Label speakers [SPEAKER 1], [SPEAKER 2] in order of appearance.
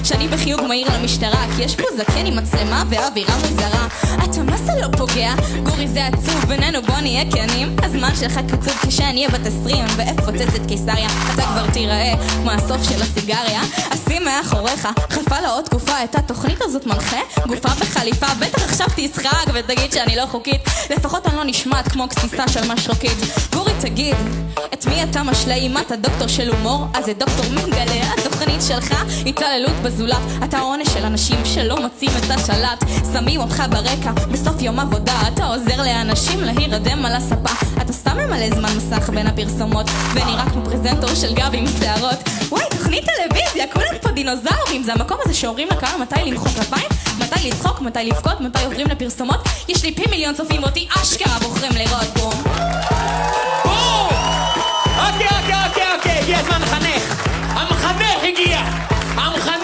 [SPEAKER 1] שאני בחיוג מהיר למשטרה, כי יש פה זקן עם מצלמה ואווירה מוזרה. אתה מה זה לא פוגע? גורי זה עצוב בינינו, בוא נהיה כנים. הזמן שלך קצוב כשאני אהיה בת 20 ואפוצץ את קיסריה. אתה כבר תיראה כמו הסוף של הסיגריה. אשים מאחוריך, חלפה לה עוד תקופה, את התוכנית הזאת מנחה גופה בחליפה. בטח עכשיו תשחק ותגיד שאני לא חוקית, לפחות אני לא נשמעת כמו כסיסה של משרוקית. גורי תגיד, את מי אתה משלה? אם אתה דוקטור של הומור, אז זה דוקטור מנגלה. התוכנית שלך התעללות בזולת, אתה עונש של אנשים שלא מוצאים את השלט. שמים אותך ברקע בסוף יום עבודה, אתה עוזר לאנשים להירדם על הספה. אתה סתם ממלא זמן מסך בין הפרסומות ונראה כמו פרזנטור של גב עם שערות. וואי, תוכנית טלוויזיה, כולם פה דינוזאורים. זה המקום הזה שאומרים לקהל מתי למחוא כפיים, מתי לצחוק, מתי לבכות, מתי עוברים לפרסומות. יש לי פי מיליון צופים אותי אשכרה בוחרים לראות. בום
[SPEAKER 2] בום! אוקיי, הגיע הזמן לחנך. המחנך הגיע. המחנך